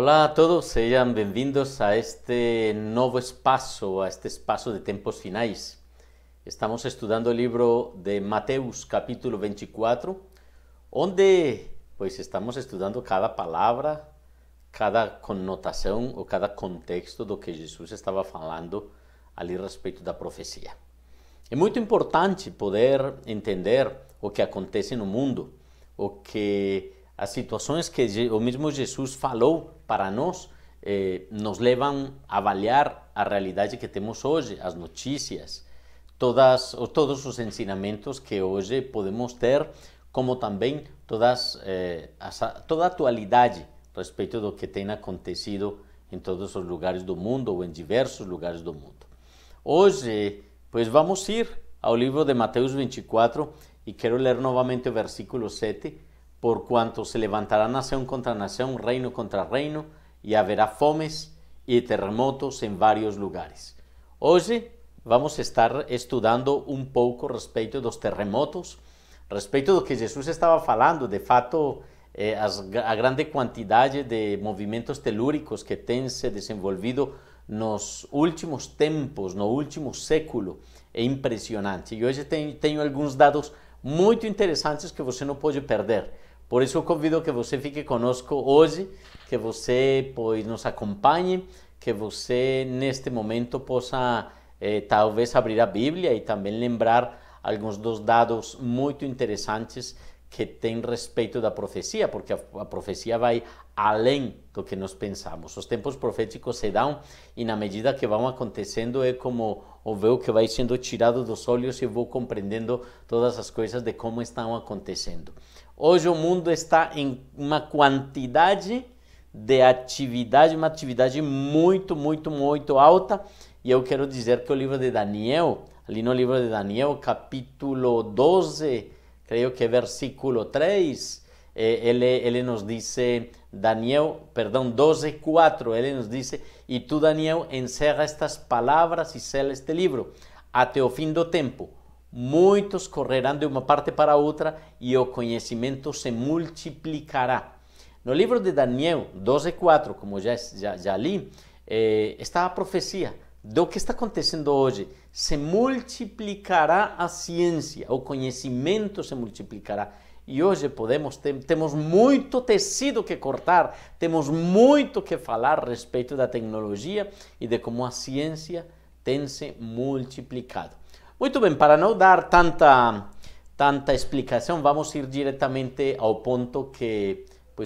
Olá a todos, sejam bem-vindos a este novo espaço, a este espaço de tempos finais. Estamos estudando o livro de Mateus, capítulo 24, onde estamos estudando cada palavra, cada conotação ou cada contexto do que Jesus estava falando ali a respeito da profecia. É muito importante poder entender o que acontece no mundo, as situações que o mesmo Jesus falou para nós, nos levam a avaliar a realidade que temos hoje, as notícias, todos os ensinamentos que hoje podemos ter, como também toda a atualidade a respeito do que tem acontecido em todos os lugares do mundo ou em diversos lugares do mundo. Hoje, vamos ir ao livro de Mateus 24 e quero ler novamente o versículo 7, por quanto se levantará nação contra nação, reino contra reino, e haverá fomes e terremotos em vários lugares. Hoje vamos estar estudando um pouco a respeito dos terremotos, a respeito do que Jesus estava falando. De fato, a grande quantidade de movimentos telúricos que tem se desenvolvido nos últimos tempos, no último século, é impressionante. E hoje tenho alguns dados muito interessantes que você não pode perder. Por isso eu convido que você fique conosco hoje, que você nos acompanhe, que você neste momento possa talvez abrir a Bíblia e também lembrar alguns dos dados muito interessantes que tem respeito da profecia, porque a profecia vai além do que nós pensamos. Os tempos proféticos se dão e na medida que vão acontecendo é como o véu que vai sendo tirado dos olhos e vou compreendendo todas as coisas de como estão acontecendo. Hoje o mundo está em uma quantidade de atividade, uma atividade muito alta, e eu quero dizer que o livro de Daniel, ali no livro de Daniel, capítulo 12, creio que versículo 3, ele nos diz, 12:4, ele nos diz: "E tu, Daniel, encerra estas palavras e sela este livro, até o fim do tempo. Muitos correrão de uma parte para outra e o conhecimento se multiplicará." No livro de Daniel 12:4, como já li, está a profecia do que está acontecendo hoje. Se multiplicará a ciência, o conhecimento se multiplicará. E hoje temos muito tecido que cortar, temos muito que falar a respeito da tecnologia e de como a ciência tem se multiplicado. Muito bem, para não dar tanta explicação, vamos ir diretamente ao ponto que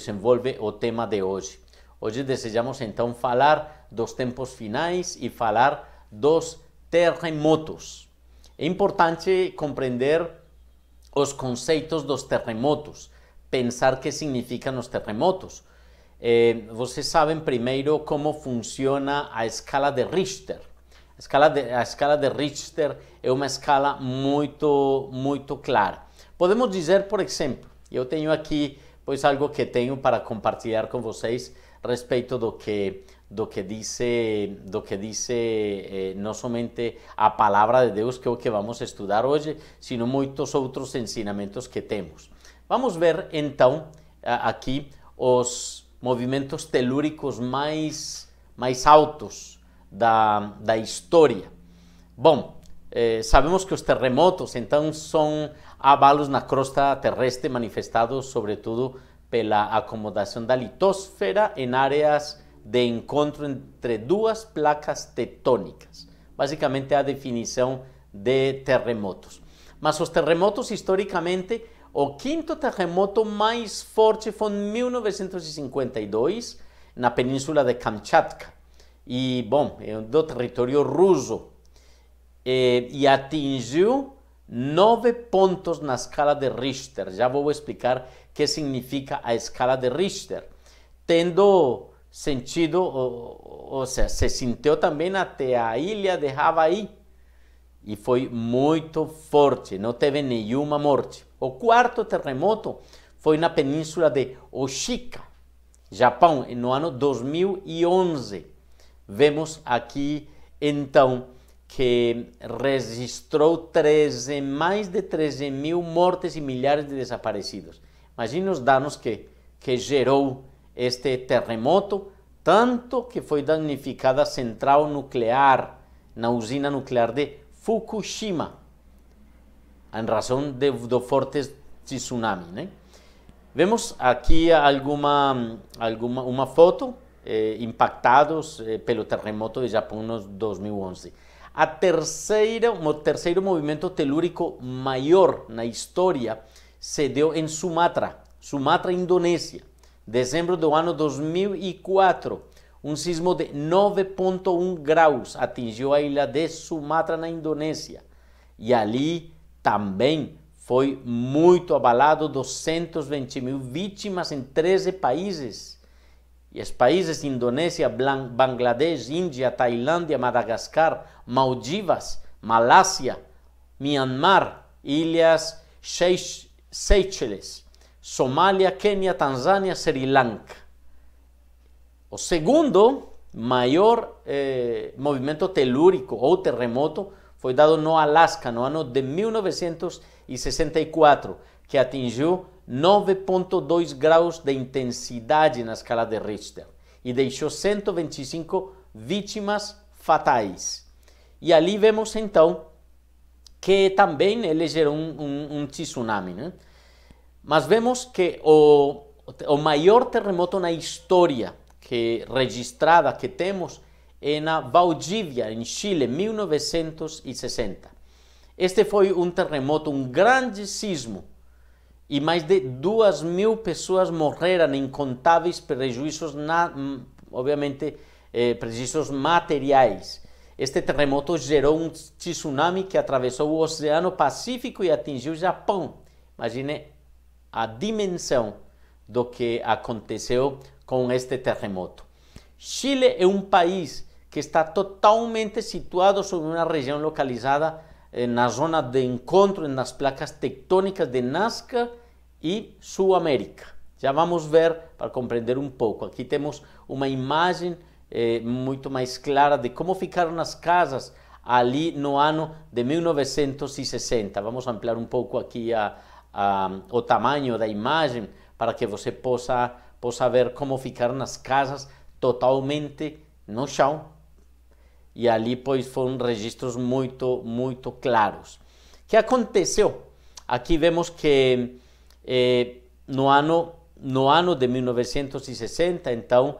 envolve o tema de hoje. Hoje desejamos então falar dos tempos finais e falar dos terremotos. É importante compreender os conceitos dos terremotos, pensar o que significam os terremotos. Vocês sabem primeiro como funciona a escala de Richter. A escala de Richter é uma escala muito clara. Podemos dizer, por exemplo, eu tenho aqui algo que tenho para compartilhar com vocês a respeito do que diz não somente a palavra de Deus, que é o que vamos estudar hoje, sino muitos outros ensinamentos que temos. Vamos ver então aqui os movimentos telúricos mais altos da história. Bom, sabemos que os terremotos então são abalos na crosta terrestre manifestados sobretudo pela acomodação da litosfera em áreas de encontro entre duas placas tectônicas. Basicamente a definição de terremotos. Mas os terremotos, historicamente, o quinto terremoto mais forte foi em 1952, na península de Kamchatka. E, é do território russo. E atingiu 9 pontos na escala de Richter. Já vou explicar o que significa a escala de Richter. Tendo sentido, ou seja, se sentiu também até a ilha de Havaí. E foi muito forte, não teve nenhuma morte. O quarto terremoto foi na península de Oshika, Japão, no ano 2011. Vemos aqui, então, que registrou mais de 13 mil mortes e milhares de desaparecidos. Imagine os danos que gerou este terremoto tanto que foi danificada a central nuclear na usina nuclear de Fukushima, em razão do forte tsunami, né? Vemos aqui uma foto impactados pelo terremoto de Japão no 2011. O terceiro movimento telúrico maior na história se deu em Sumatra, Indonésia. Dezembro do ano 2004, um sismo de 9,1 graus atingiu a ilha de Sumatra, na Indonésia. E ali também foi muito abalado, 220 mil vítimas em 13 países. E os países Indonésia, Bangladesh, Índia, Tailândia, Madagascar, Maldivas, Malásia, Myanmar, Ilhas Seychelles, Somália, Quênia, Tanzânia, Sri Lanka. O segundo maior movimento telúrico ou terremoto foi dado no Alasca, no ano de 1964, que atingiu 9,2 graus de intensidade na escala de Richter e deixou 125 vítimas fatais. E ali vemos então que também ele gerou um tsunami, né? Mas vemos que o maior terremoto na história registrada que temos é na Valdívia, em Chile, 1960. Este foi um terremoto, um grande sismo, e mais de 2.000 pessoas morreram, incontáveis prejuízos, obviamente, prejuízos materiais. Este terremoto gerou um tsunami que atravessou o Oceano Pacífico e atingiu o Japão. Imagine a dimensão do que aconteceu com este terremoto. Chile é um país que está totalmente situado sobre uma região localizada na zona de encontro nas placas tectônicas de Nazca e Sul-América. Já vamos ver para compreender um pouco. Aqui temos uma imagem muito mais clara de como ficaram as casas ali no ano de 1960. Vamos ampliar um pouco aqui o tamanho da imagem para que você possa ver como ficaram as casas totalmente no chão. E ali, pois, foram registros muito claros. O que aconteceu? Aqui vemos que no ano de 1960, então,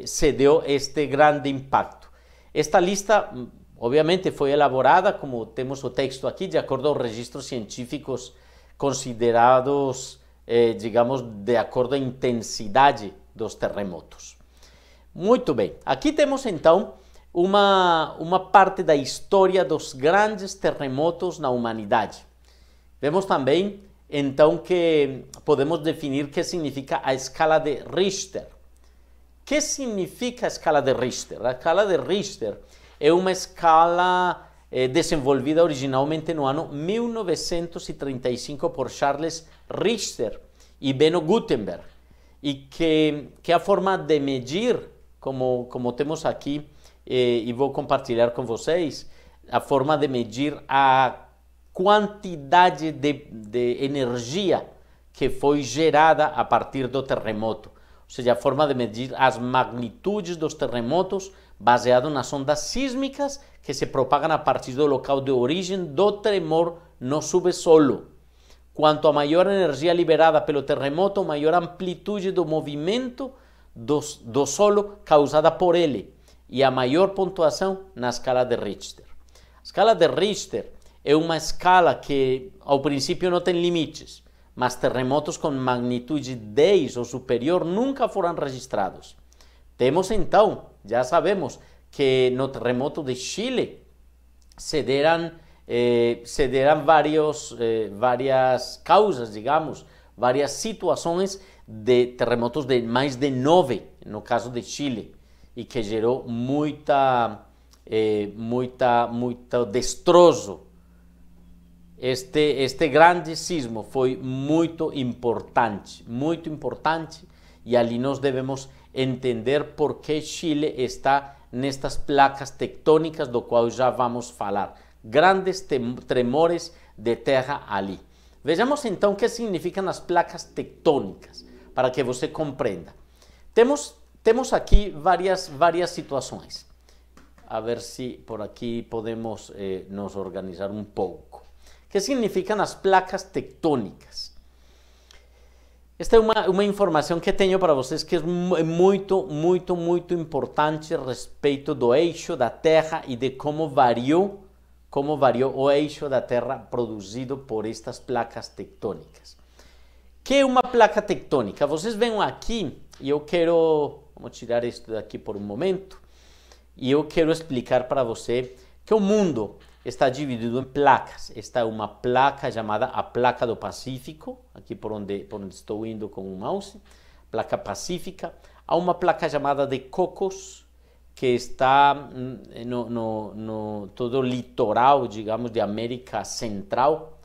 se deu este grande impacto. Esta lista, obviamente, foi elaborada, como temos o texto aqui, de acordo aos registros científicos considerados, digamos, de acordo à intensidade dos terremotos. Muito bem, aqui temos então uma parte da história dos grandes terremotos na humanidade. Vemos também, então, que podemos definir o que significa a escala de Richter. O que significa a escala de Richter? A escala de Richter é uma escala desenvolvida originalmente no ano 1935 por Charles Richter e Benno Gutenberg, e que a forma de medir, como temos aqui, e vou compartilhar com vocês, a forma de medir a quantidade de energia que foi gerada a partir do terremoto. Ou seja, a forma de medir as magnitudes dos terremotos baseado nas ondas sísmicas que se propagam a partir do local de origem do tremor no subsolo. Quanto a maior energia liberada pelo terremoto, maior amplitude do movimento do solo causada por ele, e a maior pontuação na escala de Richter. A escala de Richter é uma escala que, ao princípio, não tem limites, mas terremotos com magnitude 10 ou superior nunca foram registrados. Temos, então, já sabemos que no terremoto de Chile se deram várias causas, digamos, várias situações de terremotos de mais de 9, no caso de Chile, e que gerou muito destroço. Este grande sismo foi muito importante, e ali nós devemos entender por que Chile está nestas placas tectônicas, do qual já vamos falar. Grandes tremores de terra ali. Vejamos então o que significam as placas tectônicas, para que você compreenda. Temos temos aqui várias situações. A ver se por aqui podemos nos organizar um pouco. O que significam as placas tectônicas? Esta é uma informação que tenho para vocês que é muito importante a respeito do eixo da Terra e de como variou o eixo da Terra produzido por estas placas tectônicas. O que é uma placa tectônica? Vocês veem aqui, e eu quero... Vamos tirar isso daqui por um momento. E eu quero explicar para você que o mundo está dividido em placas. Esta é uma placa chamada a placa do Pacífico, aqui por onde estou indo com o mouse, placa pacífica. Há uma placa chamada de Cocos, que está no todo o litoral, digamos, de América Central,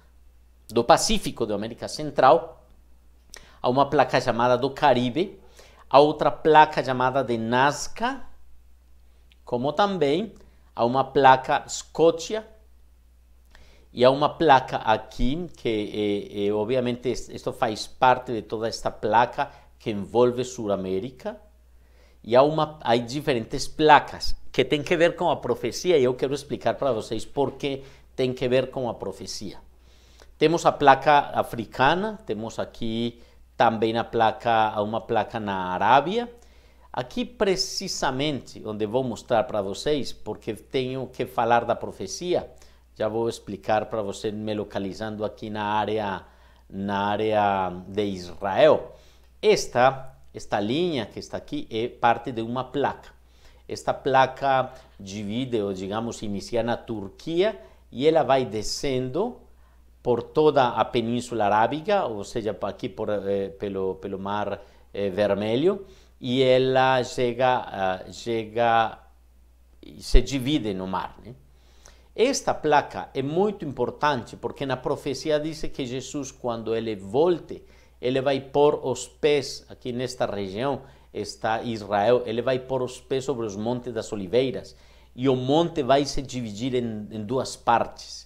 do Pacífico da América Central. Há uma placa chamada do Caribe, há outra placa chamada de Nazca, como também há uma placa Escócia e há uma placa aqui que obviamente isto faz parte de toda esta placa que envolve Sudamérica, e há diferentes placas que têm que ver com a profecia, e eu quero explicar para vocês por que tem que ver com a profecia. Temos a placa africana, temos aqui também uma placa na Arábia. Aqui precisamente onde vou mostrar para vocês, porque tenho que falar da profecia, já vou explicar para você me localizando aqui na área de Israel. Esta linha que está aqui é parte de uma placa. Esta placa divide, ou digamos, inicia na Turquia e ela vai descendo por toda a Península Arábica, ou seja, aqui pelo Mar Vermelho, e ela se divide no mar, né? Esta placa é muito importante porque na profecia diz que Jesus, quando ele volte, ele vai pôr os pés, aqui nesta região está Israel, ele vai pôr os pés sobre os montes das oliveiras, e o monte vai se dividir em duas partes,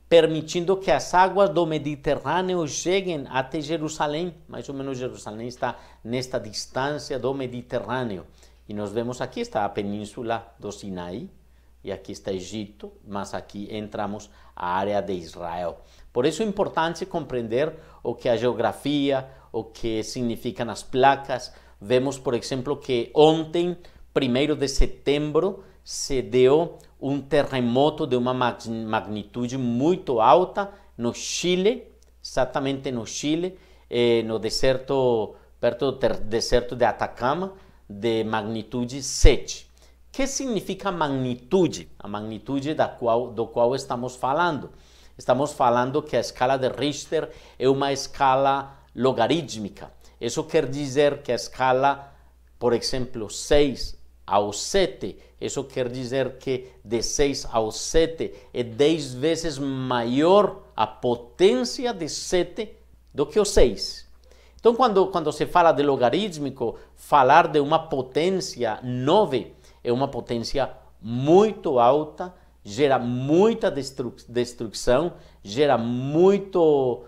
permitindo que as águas do Mediterrâneo cheguem até Jerusalém. Mais ou menos Jerusalém está nesta distância do Mediterrâneo. E nós vemos aqui está a península do Sinai, e aqui está Egito, mas aqui entramos a área de Israel. Por isso é importante compreender o que a geografia, o que significam as placas. Vemos, por exemplo, que ontem, 1º de setembro, se deu um terremoto de uma magnitude muito alta no Chile, exatamente no Chile, no deserto, perto do deserto de Atacama, de magnitude 7. O que significa magnitude? A magnitude do qual estamos falando. Estamos falando que a escala de Richter é uma escala logarítmica. Isso quer dizer que a escala, por exemplo, 6 ao 7, isso quer dizer que de 6 ao 7 é 10 vezes maior a potência de 7 do que o 6. Então, quando se fala de logarítmico, falar de uma potência 9 é uma potência muito alta, gera muita destruição, gera muito,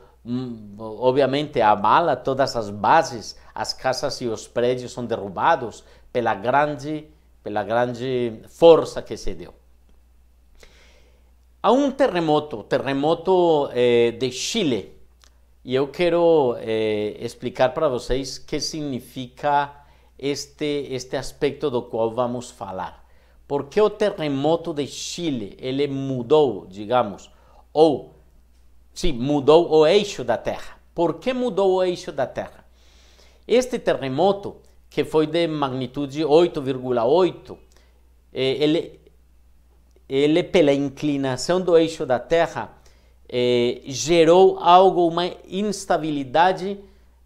obviamente, abala todas as bases, as casas e os prédios são derrubados pela grande força que se deu. Há um terremoto de Chile, e eu quero explicar para vocês o que significa este aspecto do qual vamos falar. Porque o terremoto de Chile, ele mudou, digamos, mudou o eixo da Terra. Por que mudou o eixo da Terra? Este terremoto, que foi de magnitude 8,8, ele pela inclinação do eixo da Terra, gerou uma instabilidade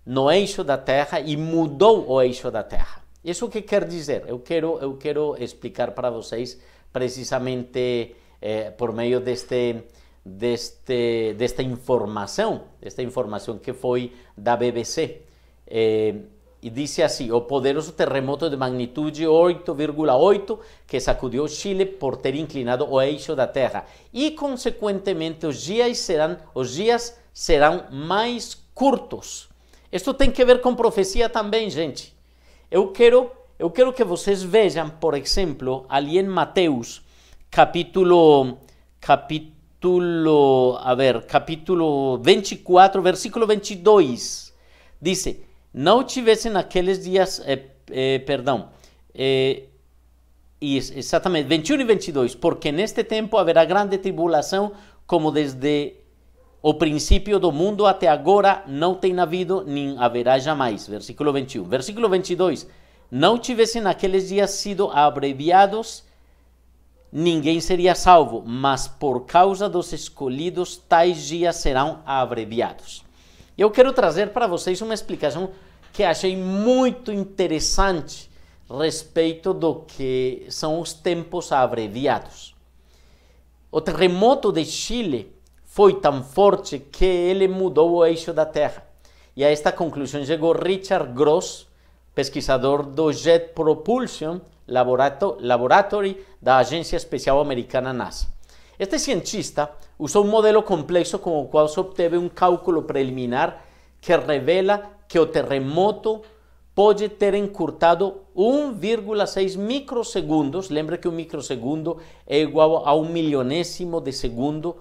no eixo da Terra e mudou o eixo da Terra. Isso que quer dizer? Eu quero explicar para vocês precisamente por meio desta informação que foi da BBC. E disse assim: o poderoso terremoto de magnitude 8,8 que sacudiu Chile por ter inclinado o eixo da Terra, e consequentemente os dias serão mais curtos. Isto tem que ver com profecia também, gente. Eu quero eu quero que vocês vejam, por exemplo, ali em Mateus, capítulo 24, versículo 22, diz, não tivessem naqueles dias, exatamente, 21 e 22, porque neste tempo haverá grande tribulação, como desde o princípio do mundo até agora não tem havido, nem haverá jamais. Versículo 21. Versículo 22. Não tivessem naqueles dias sido abreviados, ninguém seria salvo, mas por causa dos escolhidos, tais dias serão abreviados. Eu quero trazer para vocês uma explicação que achei muito interessante respeito do que são os tempos abreviados. O terremoto de Chile foi tão forte que ele mudou o eixo da Terra. E a esta conclusão chegou Richard Gross, pesquisador do Jet Propulsion Laboratory da Agência Espacial Americana NASA. Este cientista usou um modelo complexo com o qual se obteve um cálculo preliminar que revela que o terremoto pode ter encurtado 1,6 microsegundos. Lembra que um microsegundo é igual a 1 milionésimo de segundo,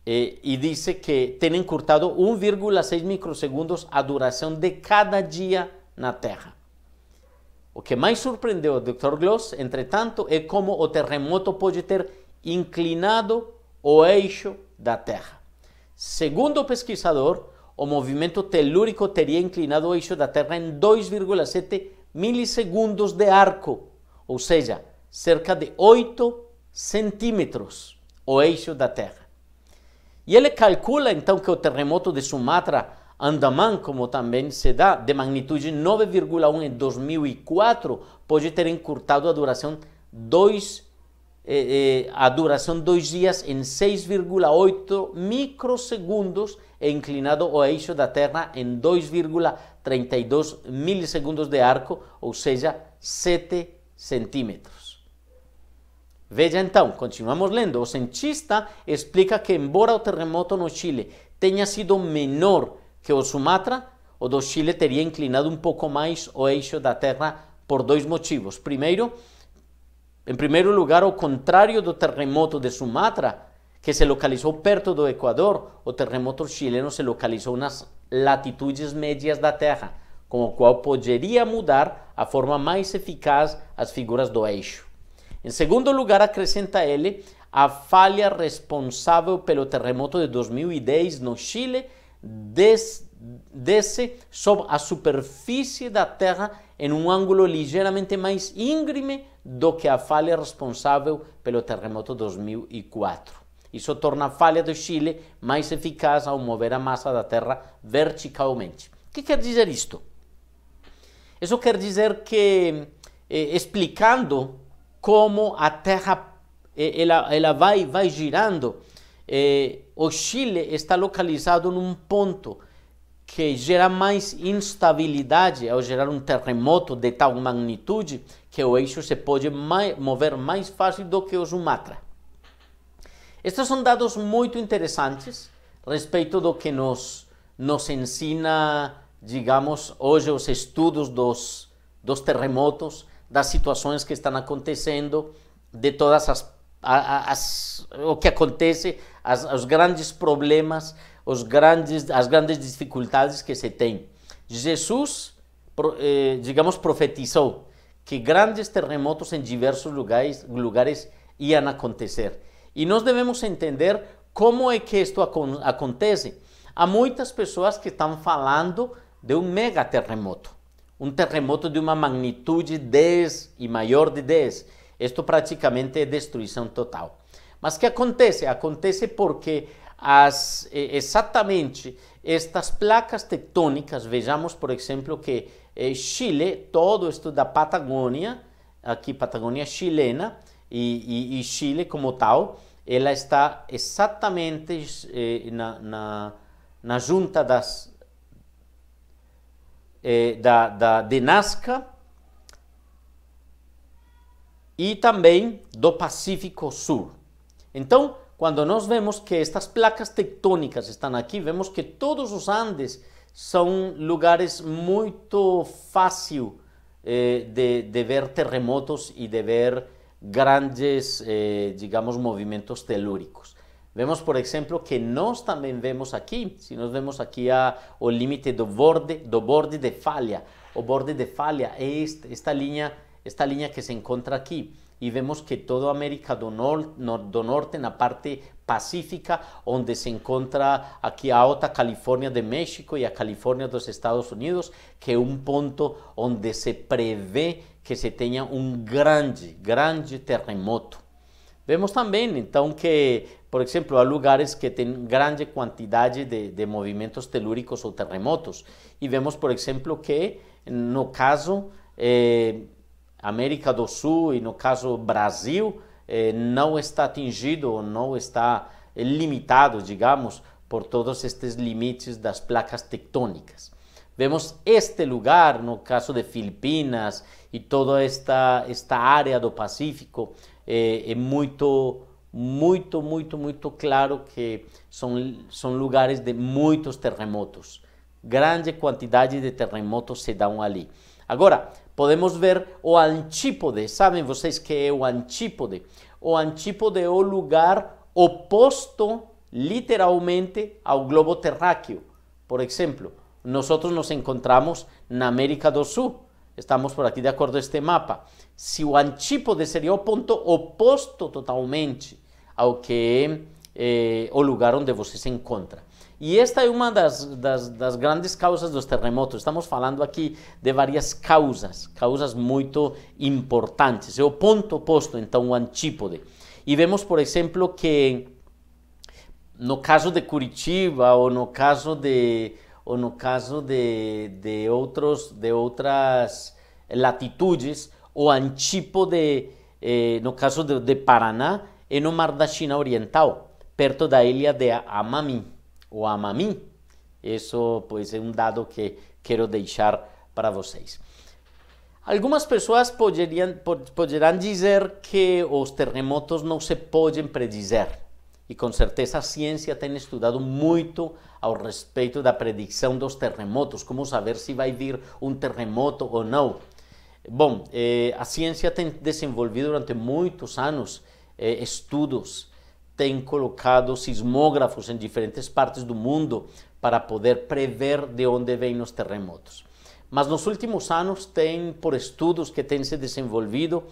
e diz que tem encurtado 1,6 microsegundos a duração de cada dia na Terra. O que mais surpreendeu o Dr. Gross, entretanto, é como o terremoto pode ter inclinado o eixo da Terra. Segundo o pesquisador, o movimento telúrico teria inclinado o eixo da Terra em 2,7 milissegundos de arco, ou seja, cerca de 8 centímetros o eixo da Terra. E ele calcula então que o terremoto de Sumatra, Andaman, como também se dá, de magnitude 9,1 em 2004, pode ter encurtado a duração 2 dias em 6,8 microsegundos e inclinado o eixo da Terra em 2,32 milissegundos de arco, ou seja, 7 centímetros. Veja então, continuamos lendo. O cientista explica que, embora o terremoto no Chile tenha sido menor que o Sumatra, o do Chile teria inclinado um pouco mais o eixo da Terra por dois motivos. Primeiro, em primeiro lugar, ao contrário do terremoto de Sumatra, que se localizou perto do Equador, o terremoto chileno se localizou nas latitudes médias da Terra, com o qual poderia mudar a forma mais eficaz as figuras do eixo. Em segundo lugar, acrescenta ele, a falha responsável pelo terremoto de 2010 no Chile desce sobre a superfície da Terra em um ângulo ligeiramente mais íngreme do que a falha responsável pelo terremoto de 2004. Isso torna a falha do Chile mais eficaz ao mover a massa da Terra verticalmente. O que quer dizer isto? Isso quer dizer que, explicando como a Terra ela vai girando, o Chile está localizado num ponto que gera mais instabilidade ao gerar um terremoto de tal magnitude que o eixo se pode mover mais fácil do que o Sumatra. Estes são dados muito interessantes a respeito do que nos ensina, digamos, hoje os estudos dos terremotos, das situações que estão acontecendo, de todas o que acontece, os grandes problemas, as grandes dificuldades que se tem. Jesus, digamos, profetizou que grandes terremotos em diversos lugares iam acontecer. E nós devemos entender como é que isto acontece. Há muitas pessoas que estão falando de um megaterremoto, um terremoto de uma magnitude 10 e maior de 10. Isto praticamente é destruição total. Mas o que acontece? Acontece porque exatamente estas placas tectônicas, vejamos, por exemplo, que Chile, todo isto da Patagônia, aqui Patagônia chilena, e Chile como tal, ela está exatamente na junta de Nazca e também do Pacífico Sul. Então, quando nós vemos que estas placas tectônicas estão aqui, vemos que todos os Andes são lugares muito fácil de ver terremotos y de ver grandes, digamos, movimentos telúricos. Vemos, por exemplo, que nós também vemos aqui, se nós vemos aqui o limite do borde de falha. O borde de falha é esta linha que se encontra aqui. E vemos que toda a América do Norte, na parte pacífica, onde se encontra aqui a Alta Califórnia de México e a Califórnia dos Estados Unidos, que é um ponto onde se prevê que se tenha um grande terremoto. Vemos também, então, que, por exemplo, há lugares que têm grande quantidade de movimentos telúricos ou terremotos. E vemos, por exemplo, que, no caso, América do Sul e, no caso, Brasil, não está atingido ou não está limitado, digamos, por todos estes limites das placas tectônicas. Vemos este lugar, no caso de Filipinas e toda esta área do Pacífico, é muito claro que são lugares de muitos terremotos. Grande quantidade de terremotos se dão ali. Agora, podemos ver o antípode. Sabem vocês que é o antípode? O antípode é o lugar oposto, literalmente, ao globo terráqueo. Por exemplo, nós nos encontramos na América do Sul. Estamos por aqui de acordo a este mapa. Se o antípode seria o ponto oposto totalmente ao que é o lugar onde você se encontra. E esta é uma das grandes causas dos terremotos. Estamos falando aqui de várias causas muito importantes. É o ponto oposto, então, o antípode. E vemos, por exemplo, que no caso de Curitiba ou no caso de outras latitudes, o antípode, no caso de Paraná, é no Mar da China Oriental, perto da ilha de Amami, ou Amami. Isso, pois, é um dado que quero deixar para vocês. Algumas pessoas poderão dizer que os terremotos não se podem predizer. E com certeza a ciência tem estudado muito ao respeito da predição dos terremotos, como saber se vai vir um terremoto ou não. Bom, a ciência tem desenvolvido durante muitos anos estudos, tem colocado sismógrafos em diferentes partes do mundo para poder prever de onde vêm os terremotos. Mas nos últimos anos tem, por estudos que têm se desenvolvido,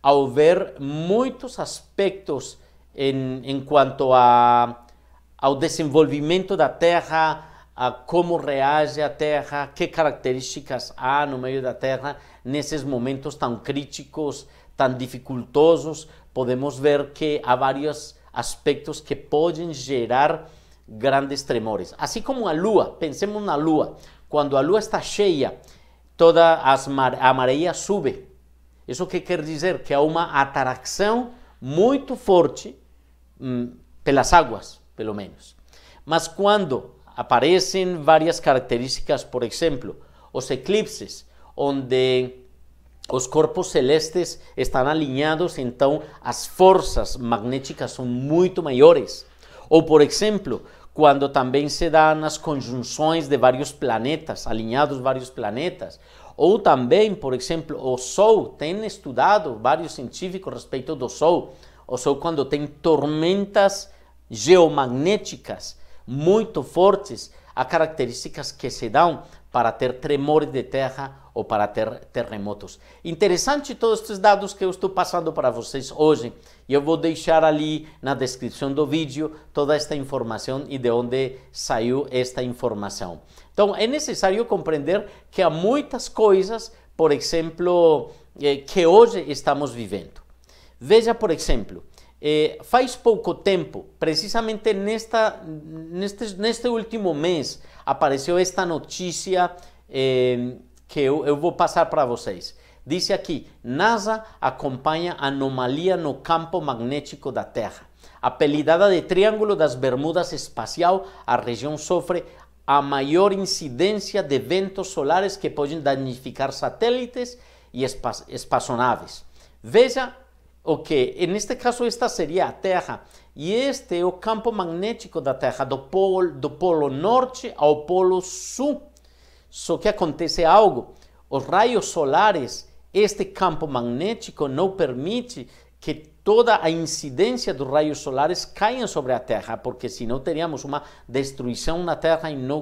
ao ver muitos aspectos em quanto ao desenvolvimento da Terra, a como reage a Terra, que características há no meio da Terra, nesses momentos tão críticos, tão dificultosos, podemos ver que há vários aspectos que podem gerar grandes tremores. Assim como a Lua, pensemos na Lua, quando a Lua está cheia, a maré sube. Isso que quer dizer? Que há uma atração muito forte pelas águas, pelo menos. Mas quando aparecem várias características, por exemplo, os eclipses, onde os corpos celestes estão alinhados, então as forças magnéticas são muito maiores. Ou, por exemplo, quando também se dão as conjunções de vários planetas, alinhados vários planetas. Ou também, por exemplo, o Sol, tem estudado vários científicos a respeito do Sol. O Sol, quando tem tormentas geomagnéticas muito fortes, há características que se dão para ter tremores de terra ou para ter terremotos. Interessante todos estes dados que eu estou passando para vocês hoje. E eu vou deixar ali na descrição do vídeo toda esta informação e de onde saiu esta informação. Então, é necessário compreender que há muitas coisas, por exemplo, que hoje estamos vivendo. Veja, por exemplo, faz pouco tempo, precisamente neste último mês, apareceu esta notícia que eu vou passar para vocês. Diz aqui: NASA acompanha anomalia no campo magnético da Terra. Apelidada de Triângulo das Bermudas Espacial, a região sofre a maior incidência de ventos solares que podem danificar satélites e espaçonaves. Veja o que, neste caso, esta seria a Terra, e este é o campo magnético da Terra, do polo norte ao polo sul. Só que acontece algo. os raios solares, este campo magnético não permite que toda a incidência dos raios solares caia sobre a Terra, porque senão teríamos uma destruição na Terra e não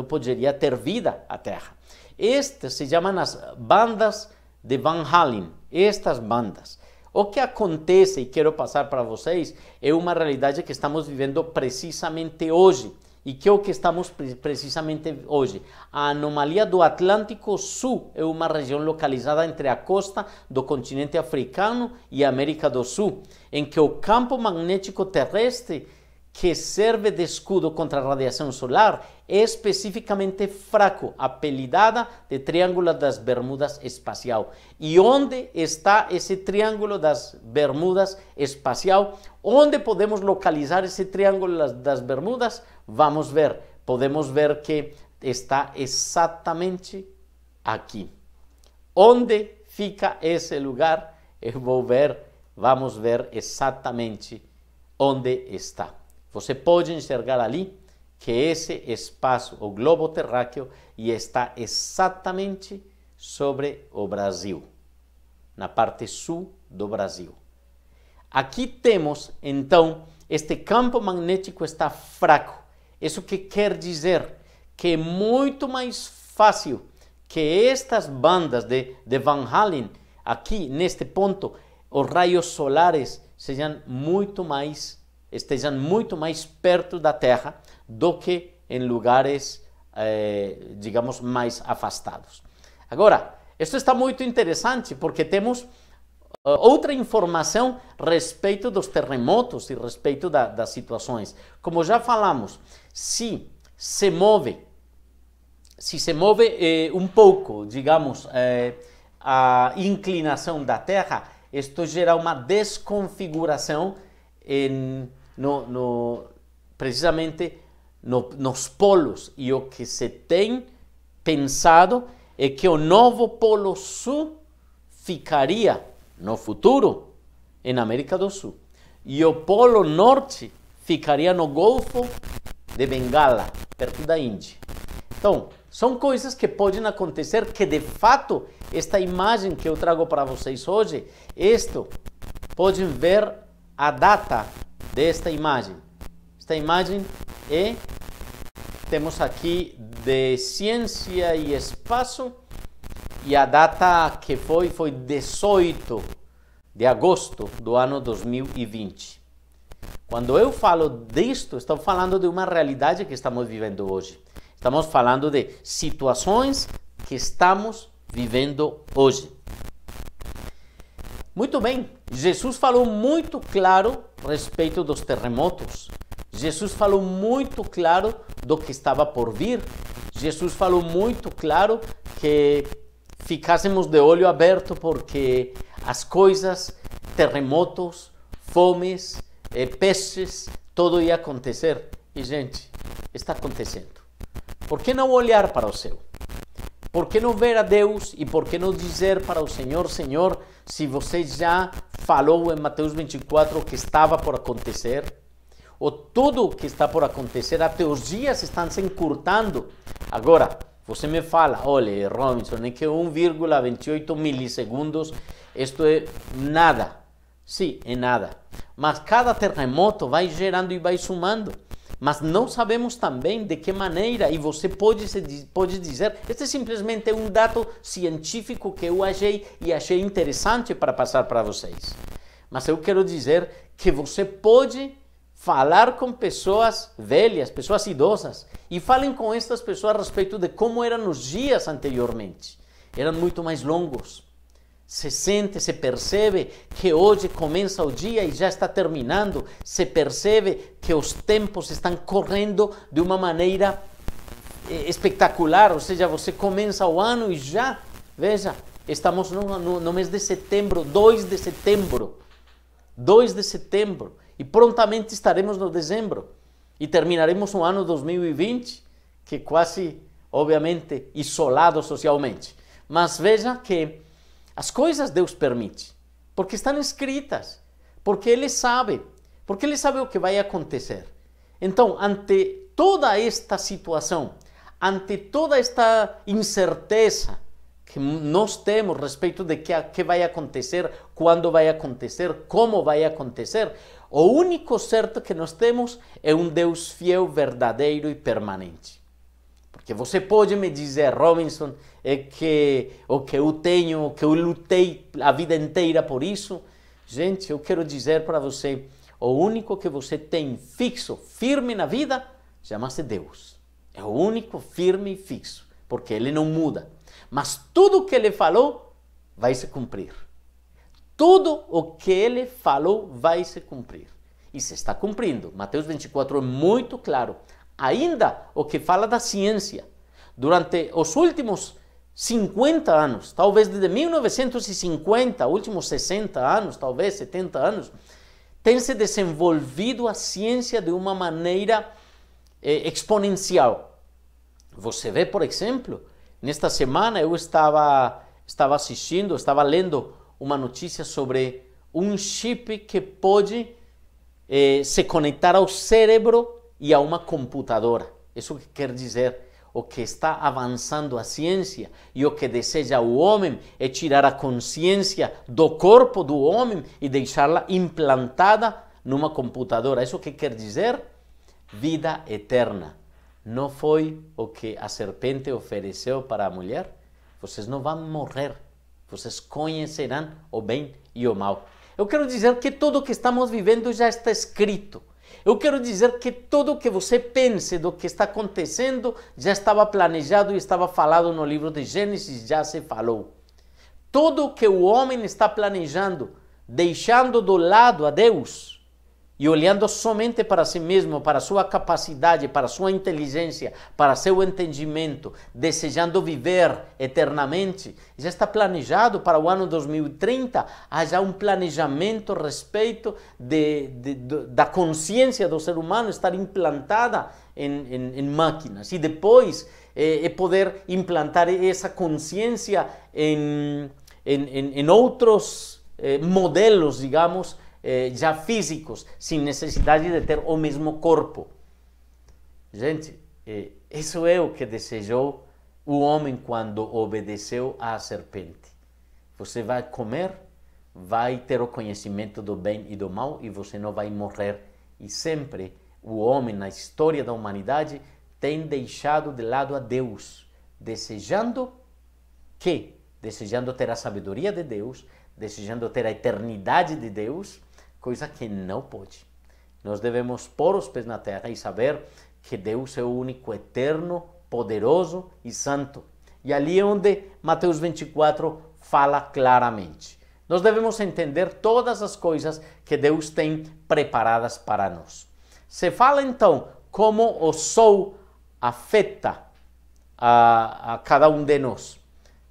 poderia ter vida a Terra. Estas se chamam as bandas de Van Halen, estas bandas. O que acontece, e quero passar para vocês, é uma realidade que estamos vivendo precisamente hoje. E que é o que estamos precisamente hoje? A anomalia do Atlântico Sul é uma região localizada entre a costa do continente africano e a América do Sul, em que o campo magnético terrestre, que serve de escudo contra a radiação solar, é especificamente fraco, apelidada de Triângulo das Bermudas espacial. E onde está esse Triângulo das Bermudas espacial? Onde podemos localizar esse Triângulo das Bermudas? Vamos ver. Podemos ver que está exatamente aqui. Onde fica esse lugar? Vamos ver exatamente onde está. Você pode enxergar ali que esse espaço, o globo terráqueo, está exatamente sobre o Brasil, na parte sul do Brasil. Aqui temos, então, este campo magnético está fraco. Isso que quer dizer que é muito mais fácil que estas bandas de Van Halen, aqui neste ponto, os raios solares estejam muito mais perto da Terra do que em lugares, digamos, mais afastados. Agora, isso está muito interessante porque temos outra informação a respeito dos terremotos e a respeito das situações. Como já falamos, se se move um pouco, digamos, a inclinação da Terra, isto gera uma desconfiguração precisamente nos polos. E o que se tem pensado é que o novo polo sul ficaria no futuro na América do Sul e o polo norte ficaria no Golfo de Bengala, perto da Índia. Então, são coisas que podem acontecer que, de fato, esta imagem que eu trago para vocês hoje, podem ver a data desta imagem. Esta imagem temos aqui de Ciência e Espaço, e a data que foi 18 de agosto do ano 2020. Quando eu falo disto, estou falando de uma realidade que estamos vivendo hoje. Estamos falando de situações que estamos vivendo hoje. Muito bem, Jesus falou muito claro a respeito dos terremotos. Jesus falou muito claro do que estava por vir. Jesus falou muito claro que ficássemos de olho aberto porque as coisas, terremotos, fomes, pestes, tudo ia acontecer. E, gente, está acontecendo. Por que não olhar para o céu? Por que não ver a Deus e por que não dizer para o Senhor, Senhor, se você já falou em Mateus 24 o que estava por acontecer? Ou tudo o que está por acontecer, até os dias estão se encurtando. Agora, você me fala, olha, Robinson, é que 1,28 milissegundos, isto é nada. Sim, é nada. Mas cada terremoto vai gerando e vai somando. Mas não sabemos também de que maneira, e você pode dizer, este é simplesmente um dado científico que eu achei interessante para passar para vocês. Mas eu quero dizer que você pode falar com pessoas velhas, pessoas idosas, e falem com estas pessoas a respeito de como eram os dias anteriormente. Eram muito mais longos. Se sente, se percebe que hoje começa o dia e já está terminando. Se percebe que os tempos estão correndo de uma maneira espetacular. Ou seja, você começa o ano e já, veja, estamos no mês de setembro, 2 de setembro. 2 de setembro. E prontamente estaremos no dezembro. E terminaremos o ano 2020, que é quase, obviamente, isolado socialmente. Mas veja que as coisas Deus permite, porque estão escritas, porque Ele sabe o que vai acontecer. Então, ante toda esta situação, ante toda esta incerteza, que nós temos a respeito de que vai acontecer, quando vai acontecer, como vai acontecer, o único certo que nós temos é um Deus fiel, verdadeiro e permanente. Porque você pode me dizer, Robinson, que o que eu tenho, que eu lutei a vida inteira por isso. Gente, eu quero dizer para você, o único que você tem fixo, firme na vida, chama-se Deus. É o único firme e fixo, porque Ele não muda. Mas tudo o que Ele falou vai se cumprir. Tudo o que Ele falou vai se cumprir. E se está cumprindo. Mateus 24 é muito claro. Ainda o que fala da ciência. Durante os últimos 50 anos, talvez desde 1950, últimos 60 anos, talvez 70 anos, tem se desenvolvido a ciência de uma maneira exponencial. Você vê, por exemplo, nesta semana eu estava lendo uma notícia sobre um chip que pode se conectar ao cérebro e a uma computadora. Isso que quer dizer, o que está avançando a ciência e o que deseja o homem é tirar a consciência do corpo do homem e deixá-la implantada numa computadora. Isso que quer dizer? Vida eterna. Não foi o que a serpente ofereceu para a mulher? Vocês não vão morrer. Vocês conhecerão o bem e o mal. Eu quero dizer que tudo o que estamos vivendo já está escrito. Eu quero dizer que tudo o que você pense do que está acontecendo já estava planejado e estava falado no livro de Gênesis, já se falou. Tudo o que o homem está planejando, deixando do lado a Deus e olhando somente para si mesmo, para sua capacidade, para sua inteligência, para seu entendimento, desejando viver eternamente, já está planejado para o ano 2030. Há já um planejamento a respeito da consciência do ser humano estar implantada em máquinas e depois poder implantar essa consciência em outros modelos, digamos, já físicos, sem necessidade de ter o mesmo corpo. Gente, isso é o que desejou o homem quando obedeceu à serpente. Você vai comer, vai ter o conhecimento do bem e do mal e você não vai morrer. E sempre o homem, na história da humanidade, tem deixado de lado a Deus, desejando ter a sabedoria de Deus, desejando ter a eternidade de Deus, coisa que não pode. Nós devemos pôr os pés na terra e saber que Deus é o único eterno, poderoso e santo. E ali é onde Mateus 24 fala claramente. Nós devemos entender todas as coisas que Deus tem preparadas para nós. Se fala então como o sol afeta a cada um de nós.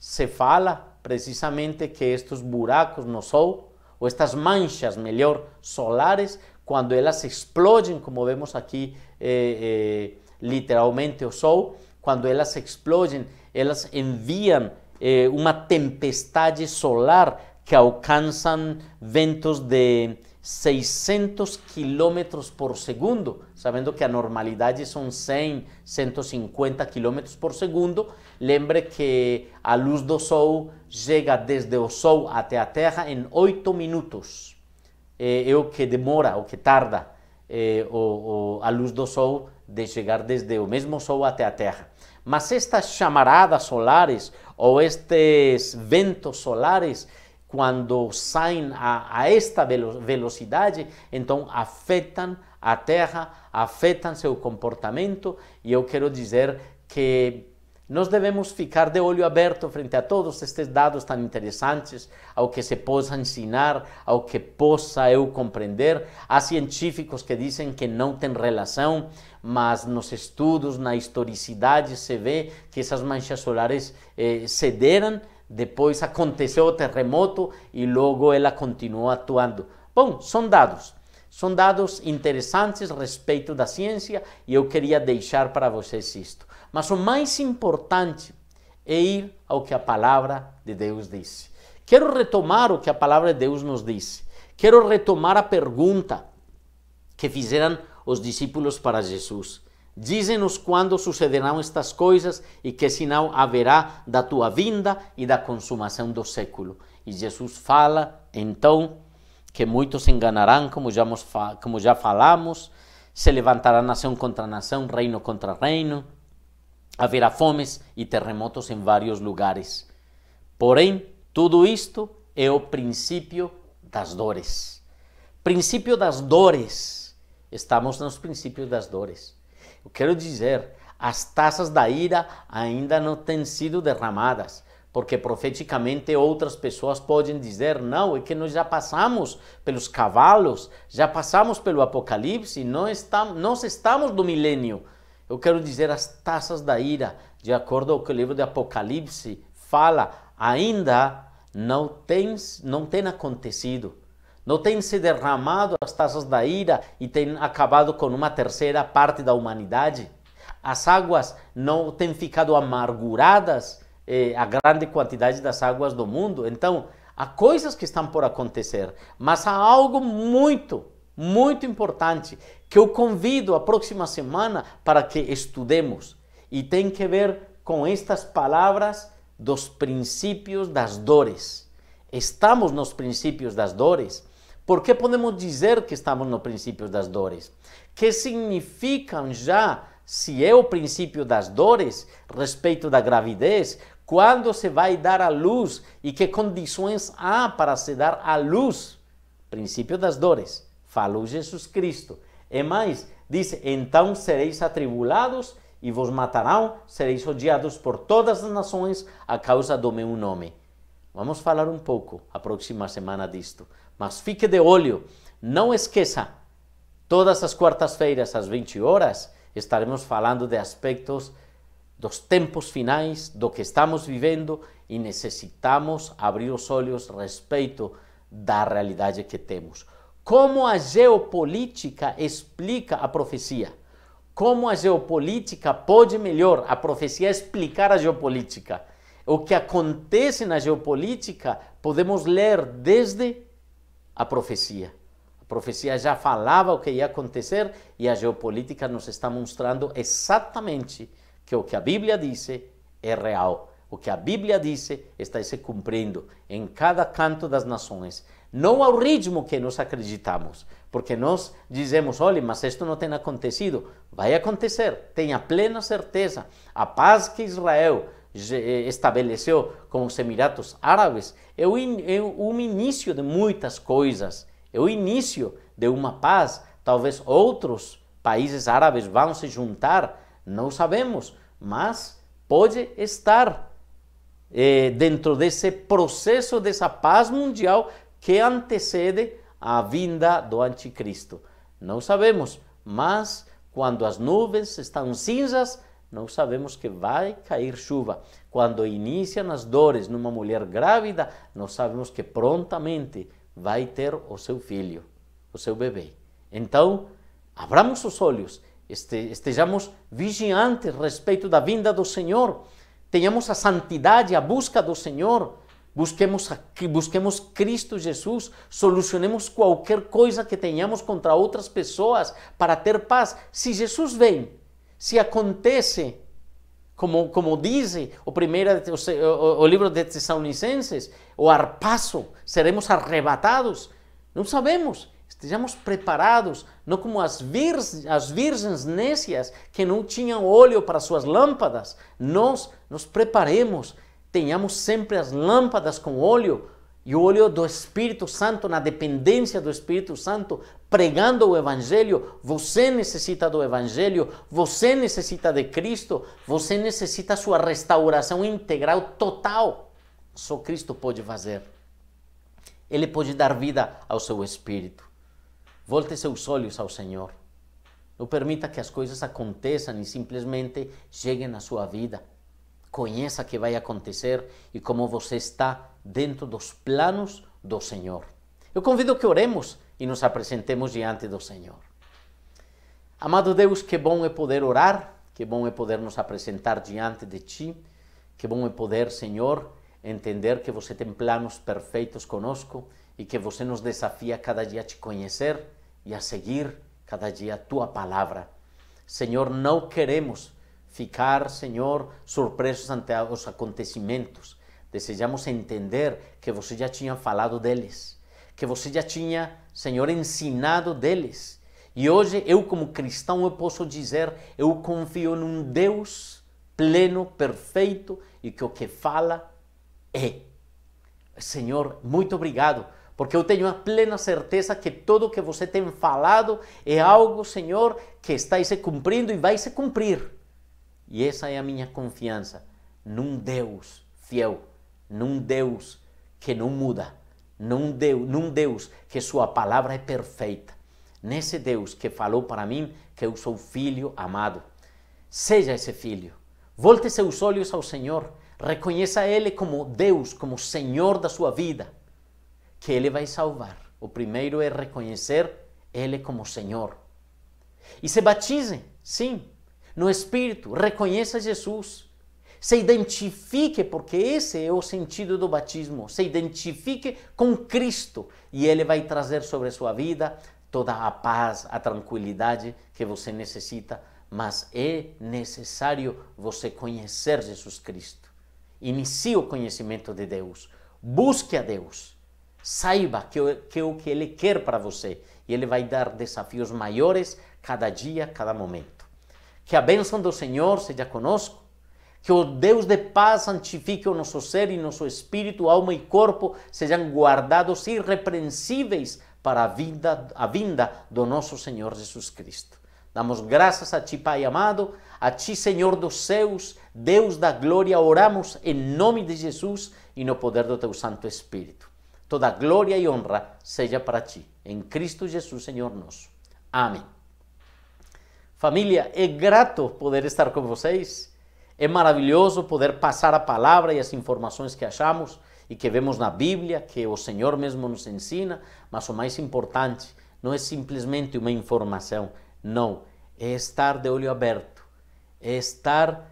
Se fala precisamente que estes buracos no sol, ou estas manchas, melhor, solares, quando elas explodem, como vemos aqui literalmente o sol, quando elas explodem, elas enviam uma tempestade solar que alcançam ventos de 600 km por segundo, sabendo que a normalidade são 100, 150 km por segundo. Lembre que a luz do sol chega desde o sol até a Terra em 8 minutos. É o que demora, o que tarda a luz do sol de chegar desde o mesmo sol até a Terra. Mas estas chamaradas solares ou estes ventos solares, quando saem a esta velocidade, então afetam a Terra, afetam seu comportamento, e eu quero dizer que nós devemos ficar de olho aberto frente a todos estes dados tão interessantes, ao que se possa ensinar, ao que possa eu compreender. Há científicos que dizem que não tem relação, mas nos estudos, na historicidade, se vê que essas manchas solares cederam. Depois aconteceu o terremoto e logo ela continuou atuando. Bom, são dados interessantes a respeito da ciência e eu queria deixar para vocês isto. Mas o mais importante é ir ao que a palavra de Deus diz. Quero retomar o que a palavra de Deus nos diz. Quero retomar a pergunta que fizeram os discípulos para Jesus. Dize-nos quando sucederão estas coisas e que sinal haverá da tua vinda e da consumação do século. E Jesus fala, então, que muitos se enganarão, como já falamos, se levantará nação contra nação, reino contra reino, haverá fomes e terremotos em vários lugares. Porém, tudo isto é o princípio das dores. Princípio das dores. Estamos nos princípios das dores. Eu quero dizer, as taças da ira ainda não têm sido derramadas, porque profeticamente outras pessoas podem dizer, não, é que nós já passamos pelos cavalos, já passamos pelo Apocalipse, nós estamos no milênio. Eu quero dizer, as taças da ira, de acordo com o que o livro de Apocalipse fala, ainda não tem acontecido. Não tem se derramado as taças da ira e tem acabado com uma terceira parte da humanidade. As águas não têm ficado amarguradas, a grande quantidade das águas do mundo. Então, há coisas que estão por acontecer, mas há algo muito, muito importante que eu convido a próxima semana para que estudemos. E tem que ver com estas palavras dos princípios das dores. Estamos nos princípios das dores. Por que podemos dizer que estamos no princípio das dores? Que significam já, se é o princípio das dores, respeito da gravidez, quando se vai dar à luz e que condições há para se dar à luz? Princípio das dores, falou Jesus Cristo. E mais, diz, então sereis atribulados e vos matarão, sereis odiados por todas as nações a causa do meu nome. Vamos falar um pouco a próxima semana disto. Mas fique de olho, não esqueça, todas as quartas-feiras às 20 horas estaremos falando de aspectos dos tempos finais, do que estamos vivendo e necessitamos abrir os olhos a respeito da realidade que temos. Como a geopolítica explica a profecia? Como a geopolítica pode melhor a profecia explicar a geopolítica? O que acontece na geopolítica podemos ler desde a profecia. A profecia já falava o que ia acontecer e a geopolítica nos está mostrando exatamente que o que a Bíblia disse é real. O que a Bíblia disse está se cumprindo em cada canto das nações. Não ao ritmo que nós acreditamos, porque nós dizemos, olha, mas isto não tem acontecido. Vai acontecer, tenha plena certeza. A paz que Israel estabeleceu com os Emiratos Árabes é o início de muitas coisas, é o início de uma paz. Talvez outros países árabes vão se juntar, não sabemos, mas pode estar dentro desse processo, dessa paz mundial que antecede a vinda do anticristo. Não sabemos, mas quando as nuvens estão cinzas, nós sabemos que vai cair chuva. Quando iniciam as dores numa mulher grávida, nós sabemos que prontamente vai ter o seu filho, o seu bebê. Então, abramos os olhos, estejamos vigiantes a respeito da vinda do Senhor, tenhamos a santidade, a busca do Senhor, busquemos Cristo Jesus, solucionemos qualquer coisa que tenhamos contra outras pessoas para ter paz. Se Jesus vem, se acontece, como diz o livro de Tessalonicenses, o arpazo, seremos arrebatados. Não sabemos, estejamos preparados, não como as virgens nécias que não tinham óleo para suas lâmpadas. Nós nos preparemos, tenhamos sempre as lâmpadas com óleo, e o óleo do Espírito Santo, na dependência do Espírito Santo, pregando o Evangelho. Você necessita do Evangelho, você necessita de Cristo, você necessita sua restauração integral, total. Só Cristo pode fazer. Ele pode dar vida ao seu espírito. Volte seus olhos ao Senhor. Não permita que as coisas aconteçam e simplesmente cheguem na sua vida. Conheça o que vai acontecer e como você está dentro dos planos do Senhor. Eu convido que oremos e nos apresentemos diante do Senhor. Amado Deus, que bom é poder orar, que bom é poder nos apresentar diante de Ti, que bom é poder, Senhor, entender que você tem planos perfeitos conosco e que você nos desafia cada dia a Te conhecer e a seguir cada dia a Tua palavra. Senhor, não queremos ficar, Senhor, surpresos ante os acontecimentos. Desejamos entender que você já tinha falado deles, que você já tinha, Senhor, ensinado deles. E hoje eu, como cristão, eu posso dizer, eu confio num Deus pleno, perfeito, e que o que fala é. Senhor, muito obrigado, porque eu tenho a plena certeza que tudo que você tem falado é algo, Senhor, que está se cumprindo e vai se cumprir. E essa é a minha confiança num Deus fiel, num Deus que não muda, num Deus que sua palavra é perfeita, nesse Deus que falou para mim que eu sou filho amado. Seja esse filho, volte seus olhos ao Senhor, reconheça Ele como Deus, como Senhor da sua vida, que Ele vai salvar. O primeiro é reconhecer Ele como Senhor. E se batize, sim, no Espírito, reconheça Jesus. Se identifique, porque esse é o sentido do batismo. Se identifique com Cristo e Ele vai trazer sobre sua vida toda a paz, a tranquilidade que você necessita. Mas é necessário você conhecer Jesus Cristo. Inicie o conhecimento de Deus. Busque a Deus. Saiba que é o que Ele quer para você. E Ele vai dar desafios maiores cada dia, cada momento. Que a bênção do Senhor seja conosco. Que o Deus de paz santifique o nosso ser e nosso espírito, alma e corpo sejam guardados irrepreensíveis para a vinda do nosso Senhor Jesus Cristo. Damos graças a Ti, Pai amado, a Ti, Senhor dos céus, Deus da glória, oramos em nome de Jesus e no poder do Teu Santo Espírito. Toda glória e honra seja para Ti, em Cristo Jesus, Senhor nosso. Amém. Família, é grato poder estar com vocês. É maravilhoso poder passar a palavra e as informações que achamos e que vemos na Bíblia, que o Senhor mesmo nos ensina, mas o mais importante não é simplesmente uma informação, não, é estar de olho aberto, é estar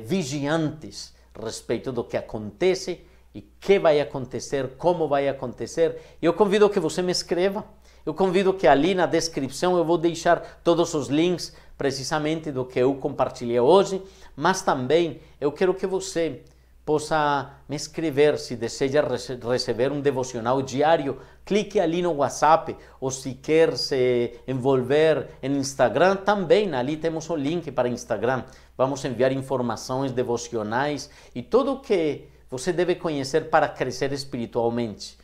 vigiantes a respeito do que acontece e que vai acontecer, como vai acontecer. Eu convido que você me escreva, eu convido que ali na descrição eu vou deixar todos os links precisamente do que eu compartilhei hoje, mas também eu quero que você possa me escrever se deseja receber um devocional diário. Clique ali no WhatsApp, ou se quer se envolver em Instagram, também ali temos o link para Instagram. Vamos enviar informações devocionais e tudo o que você deve conhecer para crescer espiritualmente.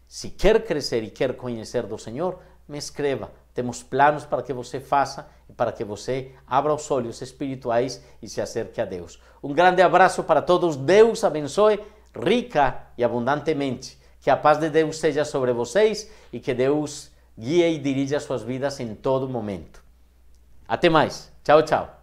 Se quer crescer e quer conhecer do Senhor, me escreva. Temos planos para que você faça e para que você abra os olhos espirituais e se acerque a Deus. Um grande abraço para todos. Deus abençoe rica e abundantemente. Que a paz de Deus seja sobre vocês e que Deus guie e dirija suas vidas em todo momento. Até mais. Tchau, tchau.